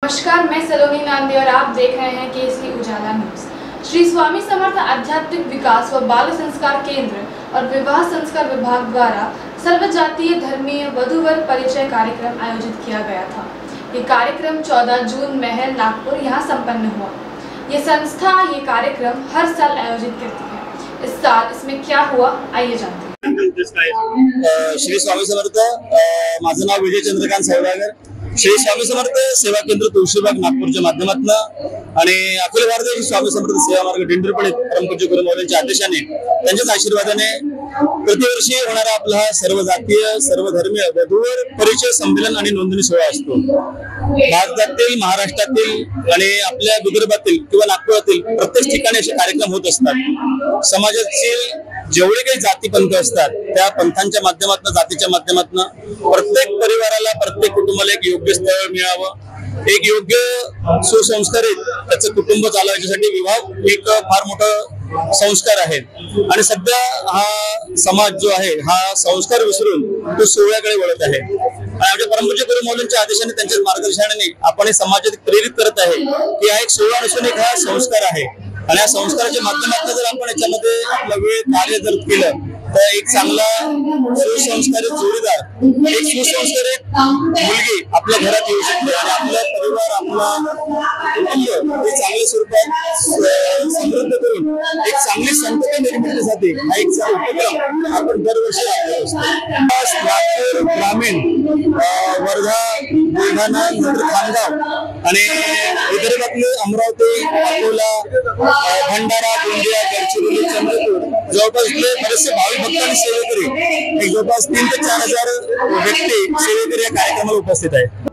नमस्कार, मैं सलोनी नांदी और आप देख रहे हैं केसरी उजाला न्यूज। श्री स्वामी समर्थ आध्यात्मिक विकास व बाल संस्कार केंद्र और विवाह संस्कार विभाग द्वारा सर्वजातीय धर्मीय वधूवर परिचय कार्यक्रम आयोजित किया गया था। ये कार्यक्रम 14 जून महल नागपुर यहाँ संपन्न हुआ। ये संस्था ये कार्यक्रम हर साल आयोजित करती है। इस साल इसमें क्या हुआ, आइए जानते हैं। श्री स्वामी समर्थ, माझं नाव विजय चंद्रकांत सौदागर। श्री स्वामी समर्थ सेवा केंद्र तुळशीबाग नागपूरच्या माध्यमातून आणि अखिल भारतीय स्वामी समर्थ सेवा मार्ग दिंडोरी परमपूज्य गुरुमौलींच्या आदेशाने त्यांच्याच आशीर्वादाने प्रतिवर्षी होणारा आपला हा सर्व जातीय सर्व धर्मीय वधूवर परिचय संमेलन आणि नोंदणी सोहळा असतो। भारतातील, महाराष्ट्रातील आणि आपल्या विदर्भातील किंवा नागपुरातील प्रत्येक ठिकाणी असे कार्यक्रम होत असतात। समाजातील जेवढे काही जातीपंथ असतात त्या पंथांच्या माध्यमातून, जातीच्या माध्यमातून प्रत्येक परिवाराला, प्रत्येक कुटुंबाला एक योग्य स्थळ मिळावं, एक योग्य सुसंस्कारित त्याचं कुटुंब चालवायच्यासाठी विवाह एक फार मोठा संस्कार आहे। आणि सध्या हा समाज जो आहे हा संस्कार विसरून तो सोहळ्याकडे वळत आहे। आणि परमपूज्य गुरुमौलींच्या आदेशाने, त्यांच्या मार्गदर्शनाने आपण समाजात प्रेरित करत आहे की हा एक सोहळा नसून एक हा संस्कार आहे। आणि या संस्काराच्या माध्यमातून जर आपण याच्यामध्ये आपला वेळ कार्य जर केलं तर एक चांगला सुसंस्कारित जोडीदार, एक सुसंस्कारित मुलगी आपल्या घरात येऊ शकते आणि आपला परिवार, आपला कुटुंब हे चांगल्या स्वरूपात समृद्ध करून एक चांगली संतती निर्मितीसाठी हा एक उपक्रम आपण दरवर्षी राबवत असतो। नागपूर ग्रामीण, वर्धा, बुलढाणा, नंतर खामगाव आणि विदर्भातले अमरावती, अकोला, भंडारा, गोंदिया, गडचिरोली, चंद्रपूर जवळपासले बरेचसे भाविक भक्त आणि सेवेकरी एक जवळपास 3 ते 4 हजार व्यक्ती सेवेकरी या कार्यक्रमाला उपस्थित आहे।